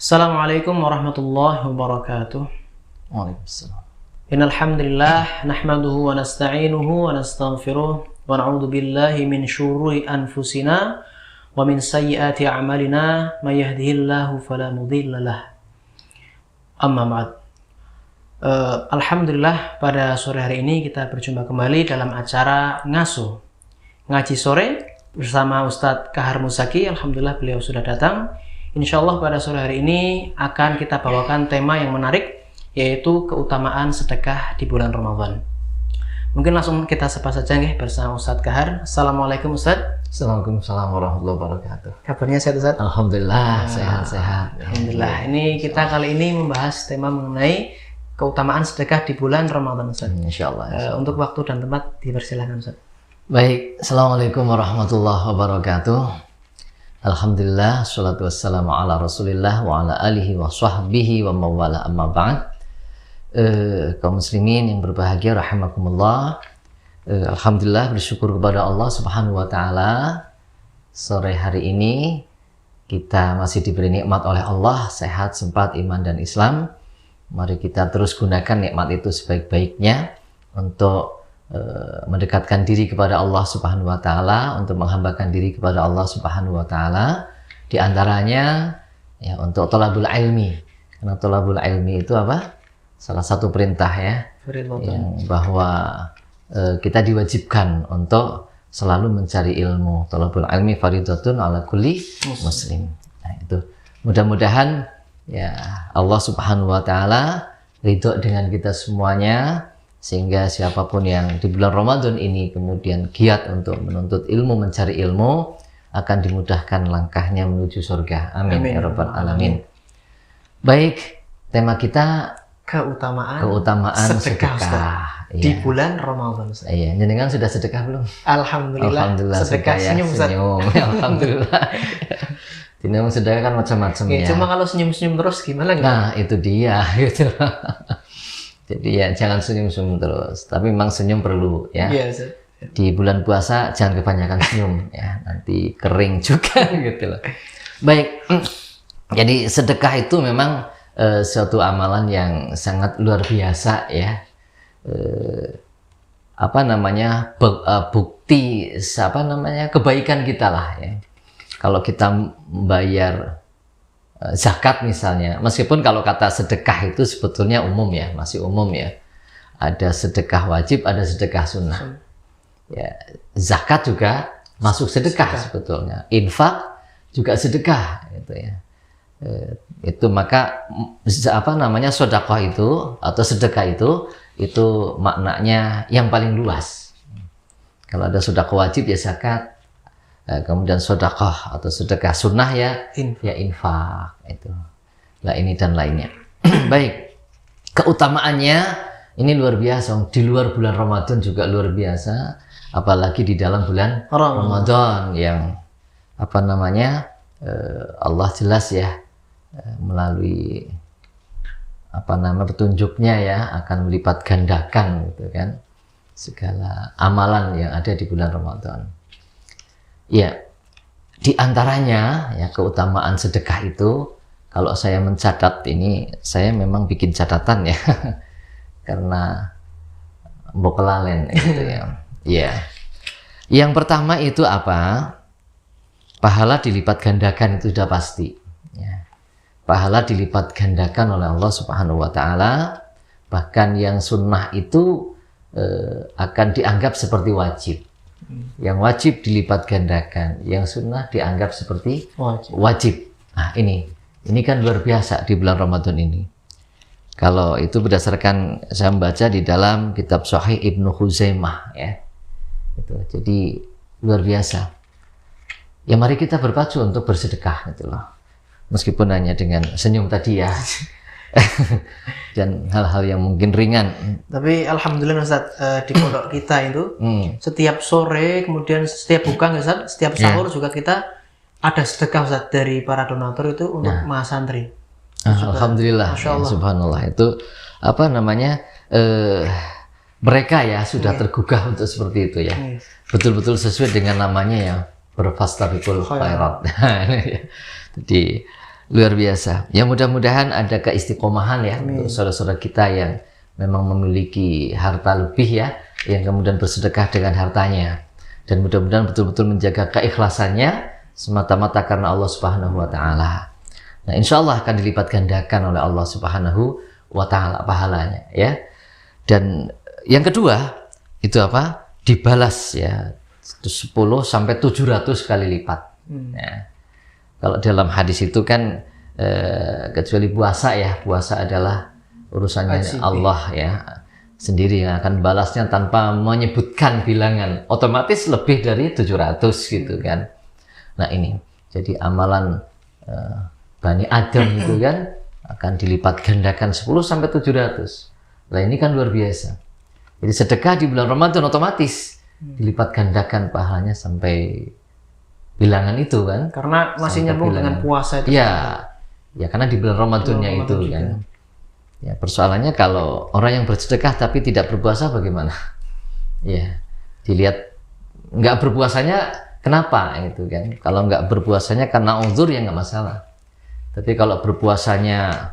Assalamualaikum warahmatullahi wabarakatuh. Waalaikumsalam. Innal hamdalillah nahmaduhu wa nasta'inuhu wa nastaghfiruh wa na'udzu billahi min syururi anfusina wa min sayyiati a'malina may yahdihillahu fala mudilla lah. Amma ba'd. Alhamdulillah pada sore hari ini kita berjumpa kembali dalam acara Ngasuh Ngaji Sore bersama Ustadz Kahar Musaki. Alhamdulillah beliau sudah datang. Insyaallah pada sore hari ini akan kita bawakan tema yang menarik, yaitu keutamaan sedekah di bulan Ramadan. Mungkin langsung kita sapa saja nih bersama Ustadz Kahar. Assalamualaikum Ustadz. Assalamualaikum warahmatullahi wabarakatuh. Kabarnya sehat Ustadz? Alhamdulillah sehat-sehat. Alhamdulillah. Ini kita kali ini membahas tema mengenai keutamaan sedekah di bulan Ramadan Ustadz. Insyaallah. Untuk waktu dan tempat dipersilakan Ustadz. Baik, Assalamualaikum warahmatullahi wabarakatuh. Alhamdulillah, salatu wassalamu ala rasulillah wa ala alihi wa sahbihi wa mawala amma ba'd. Kaum muslimin yang berbahagia rahimakumullah. Alhamdulillah, bersyukur kepada Allah subhanahu wa ta'ala. Sore hari ini kita masih diberi nikmat oleh Allah, sehat, sempat, iman dan Islam. Mari kita terus gunakan nikmat itu sebaik-baiknya untuk mendekatkan diri kepada Allah subhanahu wa ta'ala, untuk menghambakan diri kepada Allah subhanahu wa ta'ala. Di antaranya ya untuk thalabul ilmi, karena thalabul ilmi itu apa? Salah satu perintah ya, yang bahwa kita diwajibkan untuk selalu mencari ilmu. Thalabul ilmi fardhatun ala kulli muslim. Nah itu mudah-mudahan ya Allah subhanahu wa ta'ala ridho dengan kita semuanya, sehingga siapapun yang di bulan Ramadan ini kemudian giat untuk menuntut ilmu, mencari ilmu, akan dimudahkan langkahnya menuju surga. Amin, ya rabbal alamin. Baik, tema kita keutamaan sedekah di bulan Ramadan. Iya, jenengan sudah sedekah belum? Alhamdulillah sedekah ya, senyum. Alhamdulillah. Dinamik sedekah kan macam-macam ya. Cuma kalau senyum-senyum terus gimana? Nah, itu dia gitu. Jadi ya jangan senyum-senyum terus, tapi memang senyum perlu ya. Iya, di bulan puasa jangan kebanyakan senyum ya, nanti kering juga gitu loh. Baik, jadi sedekah itu memang suatu amalan yang sangat luar biasa ya. Bukti kebaikan kita lah ya. Kalau kita membayar zakat misalnya, meskipun kalau kata sedekah itu sebetulnya umum ya, masih umum ya. Ada sedekah wajib, ada sedekah sunnah. Ya, zakat juga masuk sedekah sebetulnya. Infak juga sedekah gitu ya. Itu maka sedekah itu atau sedekah itu maknanya yang paling luas. Kalau ada sedekah wajib ya zakat. Kemudian sedekah atau sedekah sunnah ya infak itu. Nah ini dan lainnya. Baik, keutamaannya ini luar biasa. Di luar bulan Ramadan juga luar biasa, apalagi di dalam bulan Ramadan yang Allah jelas ya melalui petunjuknya ya akan melipat gandakan gitu kan segala amalan yang ada di bulan Ramadan. Ya, di antaranya ya keutamaan sedekah itu, kalau saya mencatat ini, saya memang bikin catatan ya, karena bokelalen gitu ya. Ya, yang pertama itu apa? Pahala dilipat gandakan itu sudah pasti. Ya. Pahala dilipat gandakan oleh Allah Subhanahu Wa Taala. Bahkan yang sunnah itu akan dianggap seperti wajib. Yang wajib dilipat gandakan, yang sunnah dianggap seperti wajib. Nah ini kan luar biasa di bulan Ramadan ini. Kalau itu berdasarkan saya membaca di dalam kitab Sahih Ibnu Khuzaimah ya. Itu jadi luar biasa. Ya mari kita berpacu untuk bersedekah gitu loh. Meskipun hanya dengan senyum tadi ya. Dan hal-hal yang mungkin ringan. Tapi alhamdulillah Ustaz, di pondok kita itu setiap sore, kemudian setiap buka Ustaz, setiap sahur juga kita ada sedekah Ustaz dari para donatur itu untuk mahasantri. Alhamdulillah, ya, subhanallah itu mereka ya sudah tergugah untuk seperti itu ya. Betul-betul sesuai dengan namanya ya, berfastabiqul khairat. Jadi Luar biasa. Ya mudah-mudahan ada keistiqomahan ya untuk saudara-saudara kita yang memang memiliki harta lebih ya, yang kemudian bersedekah dengan hartanya. Dan mudah-mudahan betul-betul menjaga keikhlasannya semata-mata karena Allah Subhanahu wa taala. Nah, insya Allah akan dilipat gandakan oleh Allah Subhanahu wa taala pahalanya ya. Dan yang kedua itu apa? Dibalas ya 10 sampai 700 kali lipat. Ya. Kalau dalam hadis itu kan kecuali puasa ya, puasa adalah urusannya Allah ya sendiri yang akan balasnya tanpa menyebutkan bilangan, otomatis lebih dari 700 gitu kan. Nah ini jadi amalan Bani Adam itu kan akan dilipat gandakan 10 sampai 700. Nah ini kan luar biasa. Jadi sedekah di bulan Ramadan otomatis dilipat gandakan pahalanya sampai bilangan itu kan. Karena masih nyambung dengan puasa itu. Iya. Ya karena di bulan Ramadannya itu juga kan. Ya persoalannya kalau orang yang bersedekah tapi tidak berpuasa bagaimana? Ya dilihat nggak berpuasanya kenapa itu kan? Kalau nggak berpuasanya karena uzur ya nggak masalah. Tapi kalau berpuasanya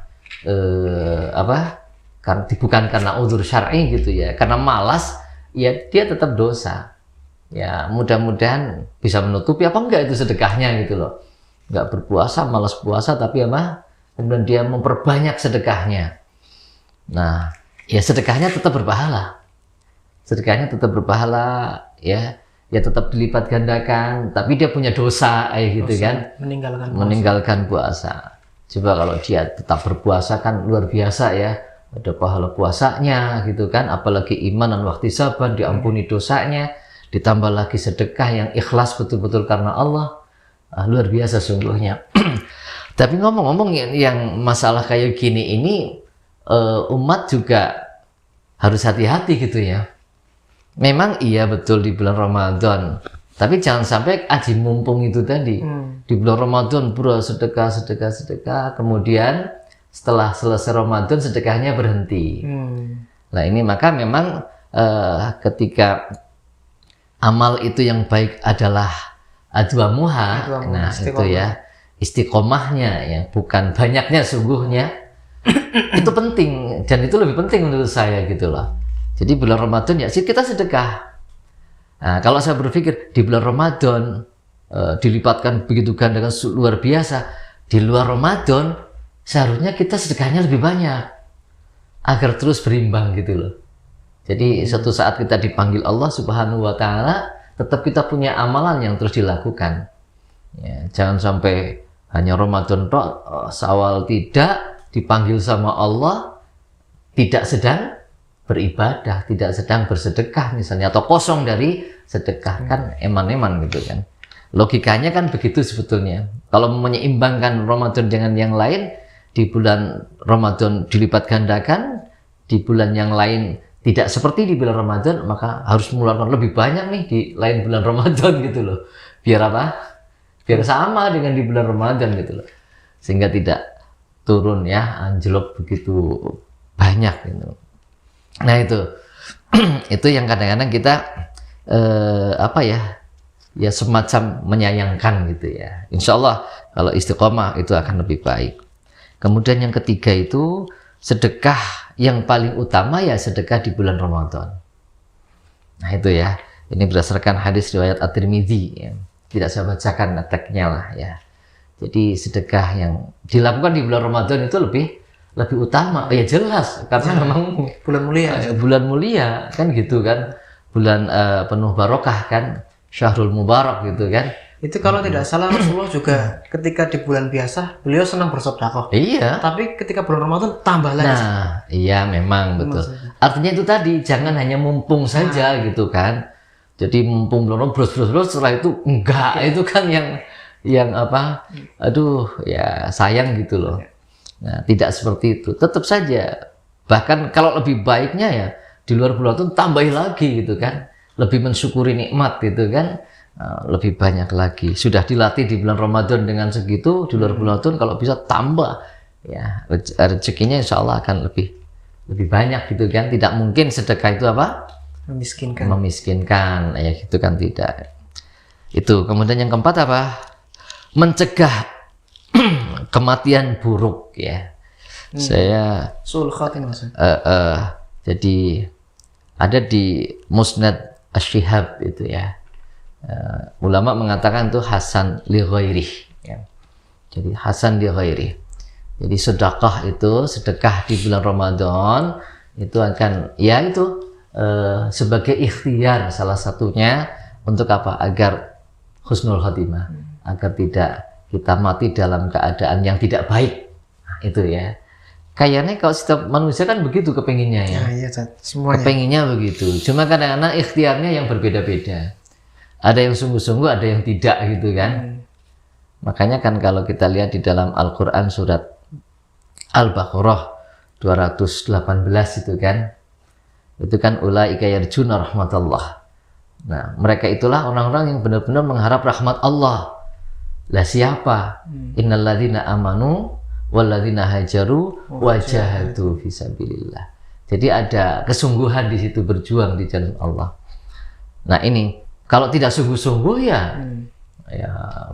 bukan karena uzur syar'i gitu ya, karena malas, ya dia tetap dosa. Ya mudah-mudahan bisa menutupi apa enggak itu sedekahnya gitu loh. Nggak berpuasa, malas puasa, tapi kemudian dia memperbanyak sedekahnya. Nah, ya sedekahnya tetap berpahala. Sedekahnya tetap berpahala, ya tetap dilipat gandakan, tapi dia punya dosa, gitu kan? Meninggalkan puasa. Coba kalau dia tetap berpuasa kan luar biasa ya. Ada pahala puasanya gitu kan, apalagi iman dan wahtisaban, diampuni dosanya, ditambah lagi sedekah yang ikhlas betul-betul karena Allah. Luar biasa sungguhnya. Tapi ngomong-ngomong yang masalah kayak gini ini umat juga harus hati-hati gitu ya. Memang iya betul di bulan Ramadan, tapi jangan sampai aji mumpung itu tadi. Di bulan Ramadan sedekah, kemudian setelah selesai Ramadan sedekahnya berhenti. Nah ini maka memang ketika amal itu yang baik adalah adwamuha, nah itu ya istiqomahnya ya, bukan banyaknya sungguhnya. Itu penting dan itu lebih penting menurut saya gitu loh. Jadi bulan Ramadan ya kita sedekah. Nah, kalau saya berpikir di bulan Ramadan dilipatkan begitu gandakan luar biasa, di luar Ramadan seharusnya kita sedekahnya lebih banyak agar terus berimbang gitu loh. Jadi suatu saat kita dipanggil Allah Subhanahu wa taala, tetap kita punya amalan yang terus dilakukan. Ya, jangan sampai hanya Ramadan tok, Syawal tidak, dipanggil sama Allah tidak sedang beribadah, tidak sedang bersedekah misalnya, atau kosong dari sedekah, kan eman-eman gitu kan. Logikanya kan begitu sebetulnya. Kalau menyeimbangkan Ramadan dengan yang lain, di bulan Ramadan dilipat gandakan, di bulan yang lain tidak seperti di bulan Ramadan, maka harus mengeluarkan lebih banyak nih di lain bulan Ramadan gitu loh. Biar apa? Biar sama dengan di bulan Ramadan gitu loh. Sehingga tidak turun ya, anjlok begitu banyak gitu. Nah itu itu yang kadang-kadang kita ya semacam menyayangkan gitu ya. Insya Allah kalau istiqomah itu akan lebih baik. Kemudian yang ketiga itu sedekah yang paling utama ya sedekah di bulan Ramadan. Nah itu ya, ini berdasarkan hadis riwayat At-Tirmidzi ya. Tidak saya bacakan teksnya lah ya. Jadi sedekah yang dilakukan di bulan Ramadan itu lebih utama. Ya jelas karena memang bulan mulia kan gitu kan. Bulan penuh barokah kan, Syahrul Mubarak gitu kan. Itu kalau tidak salah Rasulullah juga ketika di bulan biasa beliau senang bersedekah. Iya. Tapi ketika bulan Ramadan tambah lagi. Nah, iya memang betul. Artinya itu tadi jangan hanya mumpung saja gitu kan. Jadi mumpung belum bros setelah itu enggak, itu kan yang apa? Aduh, ya sayang gitu loh. Nah, tidak seperti itu. Tetap saja. Bahkan kalau lebih baiknya ya di luar bulan itu tambahi lagi gitu kan. Lebih mensyukuri nikmat gitu kan. Lebih banyak lagi. Sudah dilatih di bulan Ramadan dengan segitu, di luar bulan Ramadan kalau bisa tambah ya rezekinya insya Allah akan lebih banyak gitu kan. Tidak mungkin sedekah itu apa? Memiskinkan ya gitu kan, tidak. Itu. Kemudian yang keempat apa? Mencegah kematian buruk ya. Saya Sul khatimah. jadi ada di Musnad Asy-Syihab itu ya. Ulama mengatakan itu hasan li ghairih ya. Jadi hasan li ghairih. Jadi sedekah di bulan Ramadan itu akan ya itu sebagai ikhtiar salah satunya untuk apa? Agar husnul khatimah, agar tidak kita mati dalam keadaan yang tidak baik. Nah, itu ya. Kayaknya kalau setiap manusia kan begitu kepenginnya ya. Iya, semuanya. Kepenginnya begitu. Cuma kadang-kadang ikhtiarnya yang berbeda-beda. Ada yang sungguh-sungguh, ada yang tidak gitu kan. Makanya kan kalau kita lihat di dalam Al-Quran surat Al-Baqarah 218 itu kan ulaika yarjuna rahmatullah. Nah, mereka itulah orang-orang yang benar-benar mengharap rahmat Allah. Lah siapa? Innalladzina amanu walladzina hajaru wajahadu fisabilillah. Jadi ada kesungguhan di situ, berjuang di jalan Allah. Nah, ini kalau tidak sungguh-sungguh ya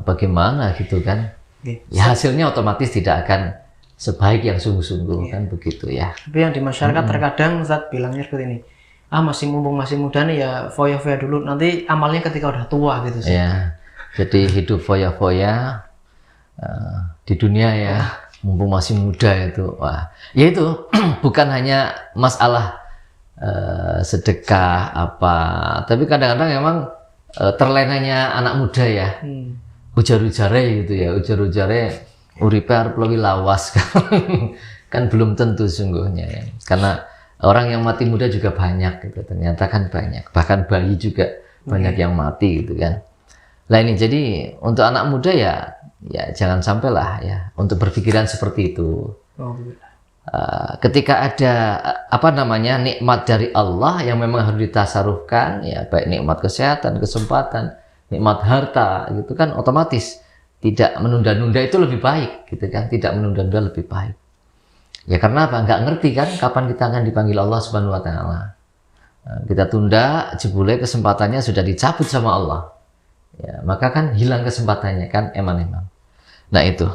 bagaimana gitu kan? Ya hasilnya otomatis tidak akan sebaik yang sungguh-sungguh kan begitu ya. Tapi yang di masyarakat terkadang Ustaz bilangnya seperti ini. Masih mumpung masih muda nih ya foya-foya dulu, nanti amalnya ketika udah tua gitu sih. Ya. Jadi hidup foya-foya di dunia ya. Mumpung masih muda itu, wah, ya itu bukan hanya masalah sedekah apa, tapi kadang-kadang memang terlenanya anak muda ya, ujar-ujare gitu ya, ujar-ujare uripe arep luwih lawas kan belum tentu sungguhnya ya, karena orang yang mati muda juga banyak gitu, ternyata kan banyak, bahkan bayi juga banyak yang mati gitu kan. Nah ini jadi untuk anak muda ya jangan sampailah ya untuk berpikiran seperti itu. Ketika ada nikmat dari Allah yang memang harus ditasarufkan ya, baik nikmat kesehatan, kesempatan, nikmat harta gitu kan, otomatis tidak menunda-nunda itu lebih baik gitu kan, tidak menunda-nunda lebih baik. Ya karena apa? Nggak ngerti kan kapan kita akan dipanggil Allah Subhanahu wa taala. Kita tunda, jebule kesempatannya sudah dicabut sama Allah. Ya, maka kan hilang kesempatannya kan eman-eman. Nah itu.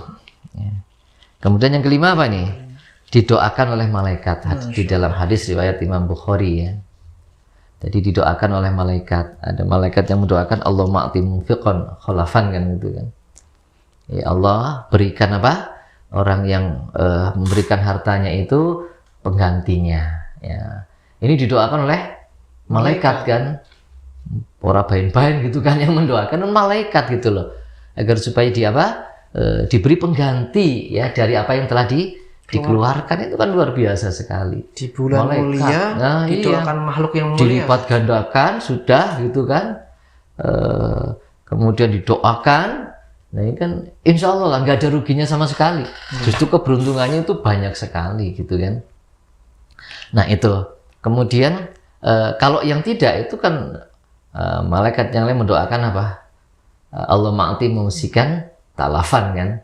Ya. Kemudian yang kelima apa nih? Didoakan oleh malaikat di dalam hadis riwayat Imam Bukhari ya. Jadi didoakan oleh malaikat. Ada malaikat yang mendoakan Allahumma a'ti munfiqan khalafan kan gitu kan. Ya Allah berikan apa? Orang yang memberikan hartanya itu penggantinya. Ya. Ini didoakan oleh malaikat kan. Para bain-bain gitu kan yang mendoakan malaikat gitu loh, agar supaya diberi pengganti ya dari apa yang telah dikeluarkan. Itu kan luar biasa sekali di bulan malaikat mulia. Nah, didoakan makhluk yang mulia, dilipat gandakan sudah gitu kan, kemudian didoakan. Nah ini kan insya Allah lah nggak ada ruginya sama sekali, justru keberuntungannya itu banyak sekali gitu kan. Nah itu kemudian kalau yang tidak itu kan malaikat yang lain mendoakan apa? Allah ma'ati musikan talafan kan.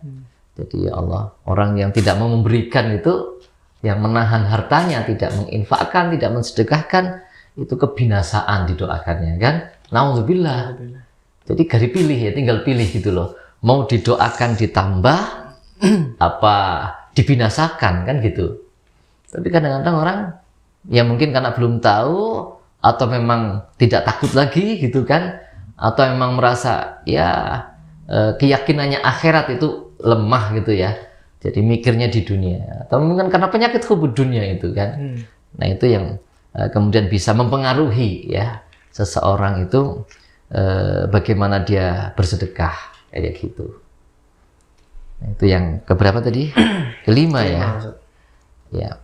Jadi ya Allah, orang yang tidak mau memberikan itu, yang menahan hartanya, tidak menginfakkan, tidak mensedekahkan, itu kebinasaan didoakannya kan. Nauzubillah. Jadi gak dipilih ya, tinggal pilih gitu loh. Mau didoakan ditambah apa dibinasakan kan gitu. Tapi kadang-kadang orang ya mungkin karena belum tahu atau memang tidak takut lagi gitu kan, atau memang merasa ya keyakinannya akhirat itu lemah gitu ya, jadi mikirnya di dunia, atau mungkin karena penyakit hubud dunia itu kan. Nah itu yang kemudian bisa mempengaruhi ya seseorang itu bagaimana dia bersedekah kayak gitu. Nah, itu yang keberapa tadi? Kelima ya. Ya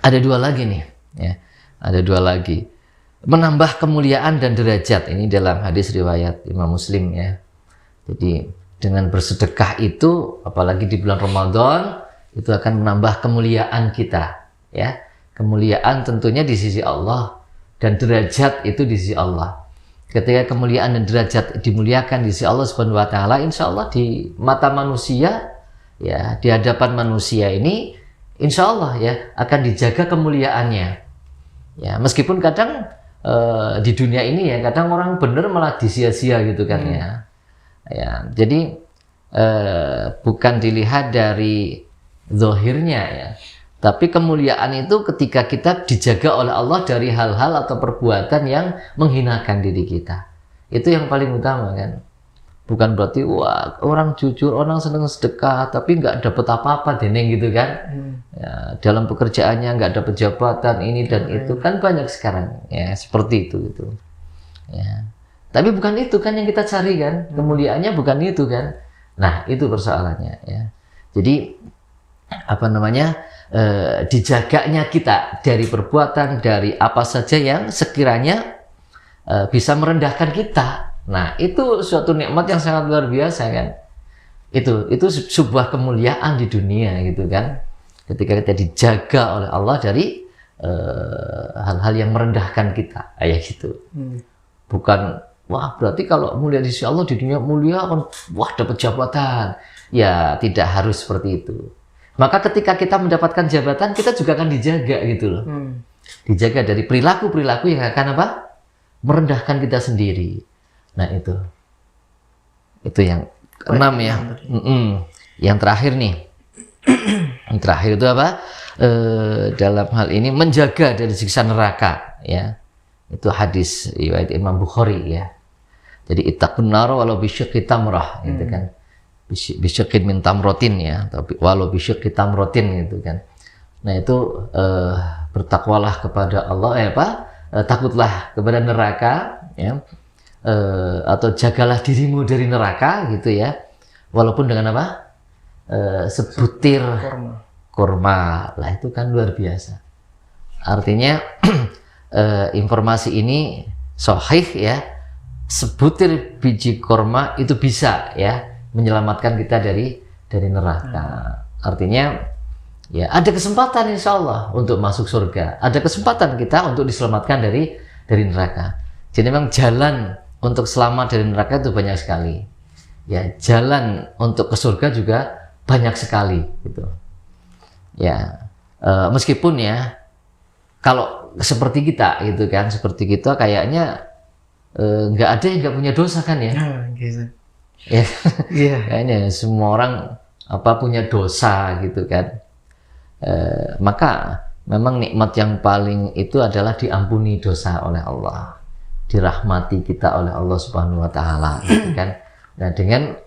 ada dua lagi nih ya. Ada dua lagi, menambah kemuliaan dan derajat. Ini dalam hadis riwayat Imam Muslim ya. Jadi dengan bersedekah itu, apalagi di bulan Ramadan, itu akan menambah kemuliaan kita ya. Kemuliaan tentunya di sisi Allah, dan derajat itu di sisi Allah. Ketika kemuliaan dan derajat dimuliakan di sisi Allah Subhanahu wa taala, insya Allah di mata manusia ya, di hadapan manusia ini insya Allah ya akan dijaga kemuliaannya. Ya, meskipun kadang di dunia ini ya kadang orang bener malah disia-sia gitu kan ya. Ya, jadi bukan dilihat dari zahirnya ya. Tapi kemuliaan itu ketika kita dijaga oleh Allah dari hal-hal atau perbuatan yang menghinakan diri kita. Itu yang paling utama kan. Bukan berarti wah orang jujur, orang senang sedekah, tapi nggak dapat apa-apa deneng gitu kan. Ya, dalam pekerjaannya nggak dapat jabatan ini dan itu kan banyak sekarang ya seperti itu gitu. Ya. Tapi bukan itu kan yang kita cari kan. Kemuliaannya bukan itu kan. Nah itu persoalannya ya. Jadi apa namanya? Dijaganya kita dari perbuatan, dari apa saja yang sekiranya bisa merendahkan kita. Nah itu suatu nikmat yang sangat luar biasa kan. Itu sebuah kemuliaan di dunia gitu kan. Ketika kita dijaga oleh Allah dari hal-hal yang merendahkan kita, kayak gitu. Bukan wah berarti kalau mulia di sisi Allah di dunia mulia kan wah dapat jabatan. Ya tidak harus seperti itu. Maka ketika kita mendapatkan jabatan, kita juga akan dijaga gitu loh. Dijaga dari perilaku-perilaku yang akan apa? Merendahkan kita sendiri. Nah itu yang keenam ya. Yang terakhir nih. Yang terakhir itu apa? Dalam hal ini menjaga dari siksa neraka ya. Itu hadis riwayat Imam Bukhari ya. Jadi ittaqun nar walau bisyqqi tamrah gitu kan. Bisyqqin min tamrotin ya, tapi walau bisyqqi tamrotin gitu kan. Nah itu bertakwalah kepada Allah takutlah kepada neraka ya. Atau jagalah dirimu dari neraka gitu ya. Walaupun dengan apa? Sebutir kurma. Lah itu kan luar biasa. Artinya informasi ini sahih ya. Sebutir biji kurma itu bisa ya menyelamatkan kita dari neraka. Artinya ya ada kesempatan insya Allah untuk masuk surga. Ada kesempatan kita untuk diselamatkan dari neraka. Jadi memang jalan untuk selamat dari neraka itu banyak sekali. Ya jalan untuk ke surga juga banyak sekali gitu. Ya meskipun ya kalau seperti kita gitu kan, seperti kita kayaknya nggak ada yang nggak punya dosa kan ya. Gitu. Ya, kayaknya semua orang punya dosa gitu kan. Maka memang nikmat yang paling itu adalah diampuni dosa oleh Allah, dirahmati kita oleh Allah Subhanahu Wa Taala, gitu kan. Nah dengan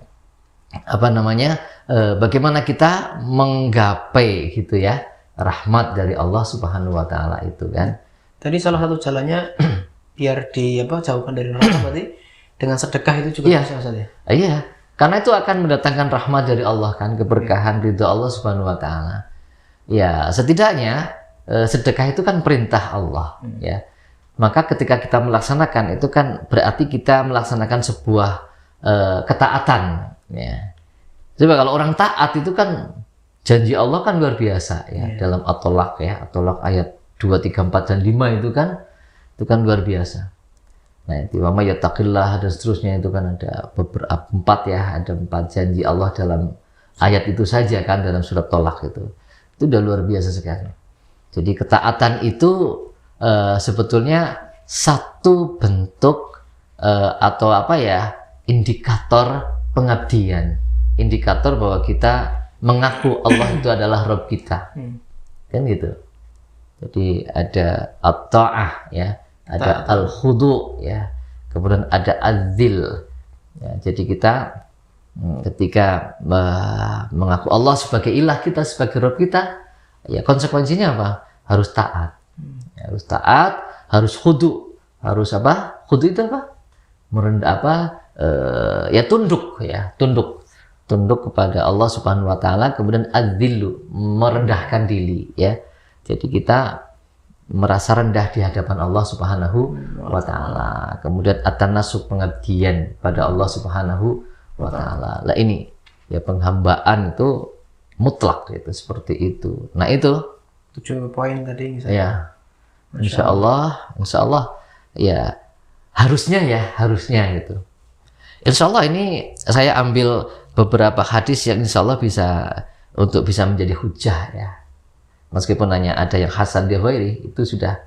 bagaimana kita menggapai gitu ya rahmat dari Allah Subhanahu Wa Taala itu kan. Tadi salah satu jalannya biar jauhkan dari neraka berarti dengan sedekah itu juga bisa saja. Iya, karena itu akan mendatangkan rahmat dari Allah kan, keberkahan ridho Allah Subhanahu Wa Taala. Ya, setidaknya sedekah itu kan perintah Allah, ya. Maka ketika kita melaksanakan itu kan berarti kita melaksanakan sebuah ketaatan, ya. Coba kalau orang taat itu kan janji Allah kan luar biasa, ya. Dalam At-Tolaq ya, At-Tolaq ayat 2, 3, 4 dan 5 itu kan luar biasa. Nah, itu wa may yattaqillah dan seterusnya itu kan ada beberapa 4 ya, ada 4 janji Allah dalam ayat itu saja kan dalam surat Tolaq itu. Itu udah luar biasa sekali. Jadi ketaatan itu sebetulnya satu bentuk atau indikator pengabdian, indikator bahwa kita mengaku Allah itu adalah Rabb kita, kan gitu. Jadi ada at-ta'ah ya. Ada al-khudu ya, kemudian ada az-zil ya, jadi kita ketika mengaku Allah sebagai ilah kita, sebagai Rabb kita, ya konsekuensinya apa? Harus taat, harus taat, harus khudu, harus apa? Khudu itu apa? Merendah ya tunduk ya, tunduk kepada Allah Subhanahu Wa Taala, kemudian az-zillu, merendahkan diri ya. Jadi kita merasa rendah di hadapan Allah Subhanahu Wa Taala. Kemudian at-tanasuk, pengabdian pada Allah Subhanahu Wa Taala. Lah ini ya penghambaan itu mutlak itu seperti itu. Nah itu 7 poin tadi misalnya. Ya. Insya Allah ya harusnya gitu. Insya Allah ini saya ambil beberapa hadis yang insya Allah bisa menjadi hujah ya. Meskipun hanya ada yang hasan di ghairi, itu sudah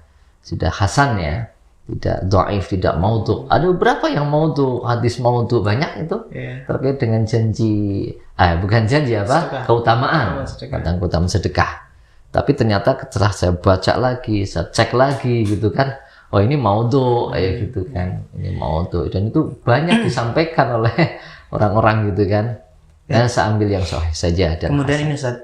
hasan ya. tidak dhaif, tidak maudhu. Ada beberapa yang maudhu, hadis maudhu banyak itu terkait dengan janji, bukan janji apa? Sedekah. Keutamaan, tentang keutamaan sedekah. Tapi ternyata setelah saya baca lagi, saya cek lagi gitu kan, oh ini maudhu, gitu kan, ini maudhu, dan itu banyak disampaikan oleh orang-orang gitu kan. Dan saya ambil yang sahih saja. Dan kemudian ini Ustaz,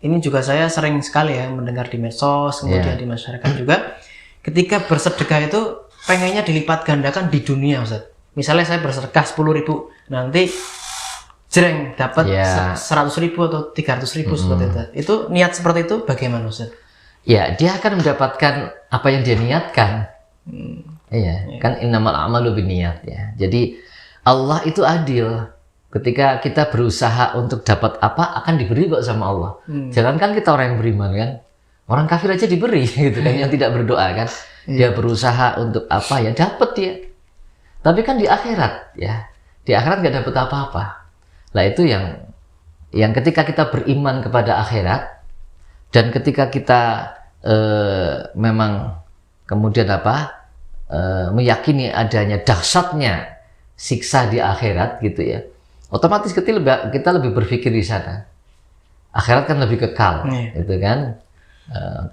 ini juga saya sering sekali ya mendengar di medsos, kemudian di masyarakat juga, ketika bersedekah itu pengennya dilipat gandakan di dunia Ustaz. Misalnya saya bersedekah 10.000, nanti jreng dapat 100.000 atau 300.000 seperti itu. Itu niat seperti itu bagaimana Ustaz? Ya, dia akan mendapatkan apa yang dia niatkan. Iya, kan innamal a'malu binniyat ya. Jadi Allah itu adil. Ketika kita berusaha untuk dapat apa, akan diberi kok sama Allah. Jangankan kita orang yang beriman kan, orang kafir aja diberi gitu kan, yang tidak berdoa kan. Dia berusaha untuk apa ya, dapat dia. Tapi kan di akhirat ya, di akhirat nggak dapat apa-apa. Nah itu yang ketika kita beriman kepada akhirat, dan ketika kita memang kemudian meyakini adanya dahsyatnya siksa di akhirat gitu ya, otomatis kita lebih berpikir di sana. Akhirat kan lebih kekal, gitu kan.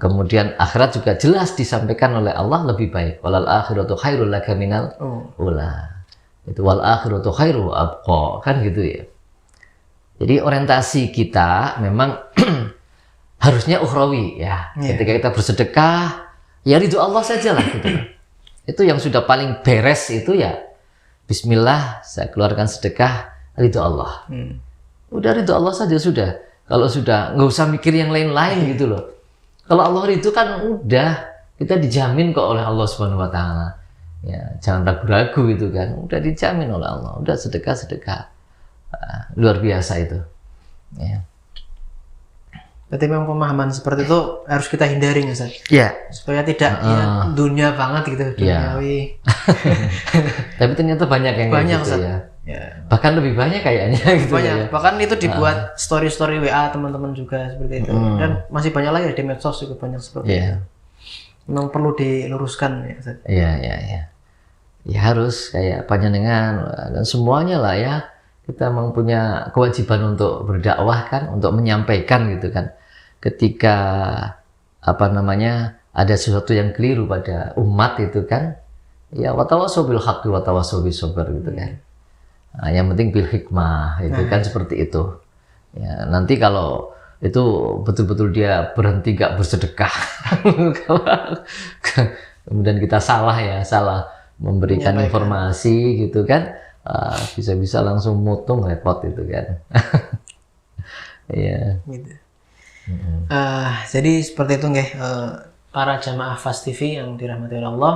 Kemudian akhirat juga jelas disampaikan oleh Allah lebih baik. Walal akhiratu khairul laka minal ula. Itu wal akhiratu khairu abqa, kan gitu ya. Jadi orientasi kita memang harusnya ukhrawi ya. Ketika kita bersedekah, ya ridho Allah saja lah gitu. Itu yang sudah paling beres itu ya. Bismillah, saya keluarkan sedekah, ridho Allah. Udah ridho Allah saja sudah. Kalau sudah nggak usah mikir yang lain-lain gitu loh. Kalau Allah ridho kan udah, kita dijamin kok oleh Allah Subhanahu Wa Taala. Ya, jangan ragu-ragu gitu kan. Udah dijamin oleh Allah. Udah sedekah. Luar biasa itu. Ya. Berarti memang pemahaman seperti itu harus kita hindari ya Ustaz? Iya. Supaya tidak dunia banget gitu, duniawi. Tapi ternyata banyak yang banyak gitu Ustaz. Ya. Bahkan lebih banyak kayaknya gitu. Banyak. Ya. Bahkan itu dibuat story-story WA teman-teman juga seperti itu. Dan masih banyak lagi di medsos juga banyak seperti itu. Memang perlu diluruskan ya Ustaz. Iya. Ya harus kayak panjenengan dan semuanya lah ya. Kita memang punya kewajiban untuk berdakwah kan, untuk menyampaikan gitu kan. Ketika ada sesuatu yang keliru pada umat itu kan, ya watawasau bil haqqi watawasau bis sabr gitu kan. Nah, yang penting bil hikmah itu kan seperti itu. Ya, nanti kalau itu betul-betul dia berhenti gak bersedekah, kemudian kita salah memberikan informasi gitu kan. Bisa-bisa langsung mutung repot itu kan. Iya. Gitu. Jadi seperti itu nggih, para jamaah Fast TV yang dirahmati oleh Allah.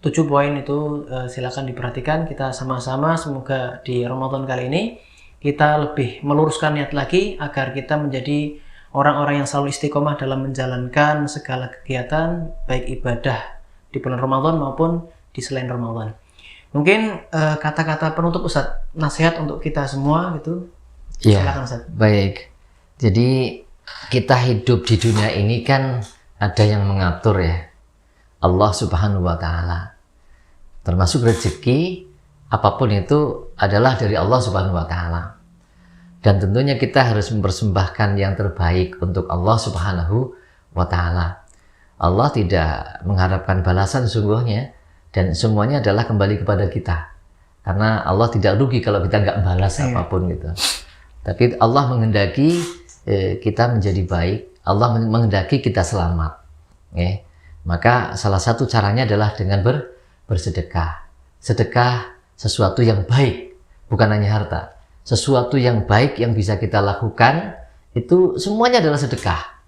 7 poin itu silakan diperhatikan, kita sama-sama semoga di Ramadan kali ini kita lebih meluruskan niat lagi agar kita menjadi orang-orang yang selalu istiqomah dalam menjalankan segala kegiatan baik ibadah di bulan Ramadan maupun di selain Ramadan. Mungkin kata-kata penutup Ustaz, nasihat untuk kita semua gitu. Silakan Ustaz. Baik. Jadi kita hidup di dunia ini kan ada yang mengatur ya. Allah Subhanahu Wa Taala. Termasuk rezeki apapun itu adalah dari Allah Subhanahu Wa Taala. Dan tentunya kita harus mempersembahkan yang terbaik untuk Allah Subhanahu Wa Taala. Allah tidak mengharapkan balasan sesungguhnya. Dan semuanya adalah kembali kepada kita. Karena Allah tidak rugi kalau kita nggak balas apapun gitu. Tapi Allah menghendaki kita menjadi baik. Allah menghendaki kita selamat. Maka salah satu caranya adalah dengan bersedekah. Sedekah sesuatu yang baik. Bukan hanya harta. Sesuatu yang baik yang bisa kita lakukan. Itu semuanya adalah sedekah.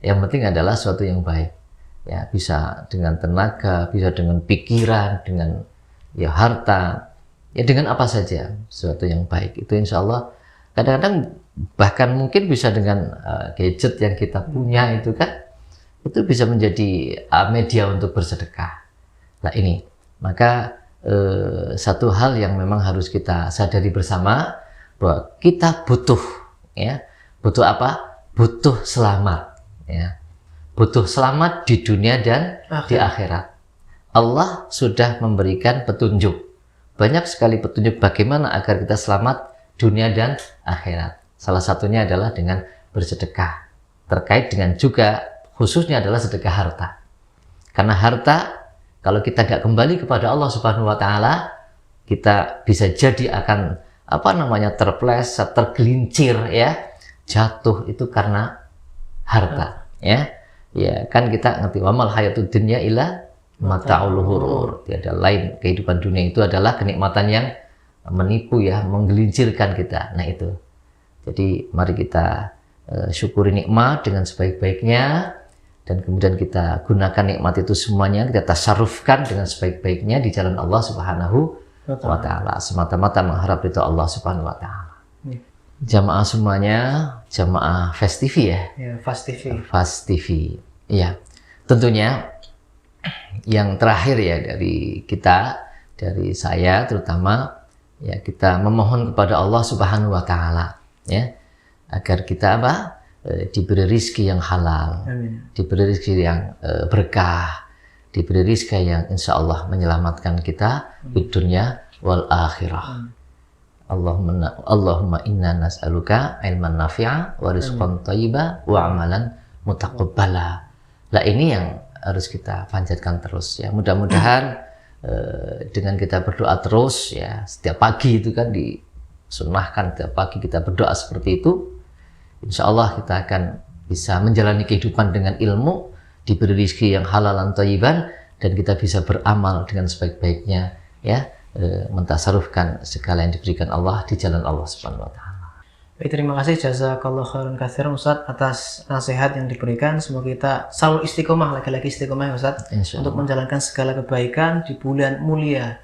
Yang penting adalah sesuatu yang baik. Ya, bisa dengan tenaga, bisa dengan pikiran, dengan ya harta, ya dengan apa saja sesuatu yang baik. Itu insya Allah kadang-kadang bahkan mungkin bisa dengan gadget yang kita punya itu kan, itu bisa menjadi media untuk bersedekah. Nah ini, maka satu hal yang memang harus kita sadari bersama bahwa kita butuh, ya butuh apa? Butuh selamat, ya. butuh selamat di dunia dan di akhirat. Allah sudah memberikan petunjuk. Banyak sekali petunjuk bagaimana agar kita selamat dunia dan akhirat. Salah satunya adalah dengan bersedekah. Terkait dengan juga khususnya adalah sedekah harta. Karena harta kalau kita nggak kembali kepada Allah Subhanahu wa taala, kita bisa jadi akan terpleset, tergelincir ya, jatuh itu karena harta ya. Ya kan kita ngerti wamal hayatud dunya illa mata'ul ghurur. Tiada lain kehidupan dunia itu adalah kenikmatan yang menipu ya, menggelincirkan kita. Nah itu. Jadi mari kita syukuri nikmat dengan sebaik-baiknya dan kemudian kita gunakan nikmat itu semuanya, kita tasarrufkan dengan sebaik-baiknya di jalan Allah Subhanahu wa taala, semata-mata mengharap itu Allah Subhanahu wa taala. Jamaah semuanya, jamaah Fast TV ya. Ya, Fast TV. Fast TV. Iya. Tentunya yang terakhir ya dari kita, dari saya terutama ya, kita memohon kepada Allah Subhanahu wa taala ya, agar kita diberi rizki yang halal. Amin. Diberi rizki yang berkah, diberi rizki yang insya Allah menyelamatkan kita di dunia wal akhirah. Allahumma inna nas'aluka ilman nafi'a wa rizqan thayyiba wa amalan mutaqabbala. Lah ini yang harus kita panjatkan terus ya. Mudah-mudahan dengan kita berdoa terus ya, setiap pagi itu kan disunahkan setiap pagi kita berdoa seperti itu, insya Allah kita akan bisa menjalani kehidupan dengan ilmu, diberi rezeki yang halal dan thayyiban, dan kita bisa beramal dengan sebaik-baiknya ya, mentasarufkan segala yang diberikan Allah di jalan Allah Subhanahu wa taala. Baik, terima kasih jazakallahu khairan katsiran Ustaz atas nasihat yang diberikan. Semoga kita selalu istiqomah, lagi-lagi istiqomah ya Ustaz, untuk menjalankan segala kebaikan di bulan mulia.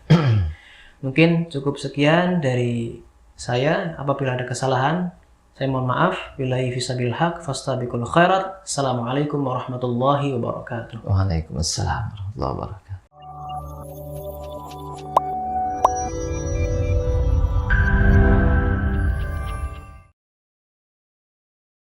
Mungkin cukup sekian dari saya. Apabila ada kesalahan, saya mohon maaf. Billahi fisabil haq fastabiqul khairat. Assalamualaikum warahmatullahi wabarakatuh. Waalaikumsalam warahmatullahi wabarakatuh.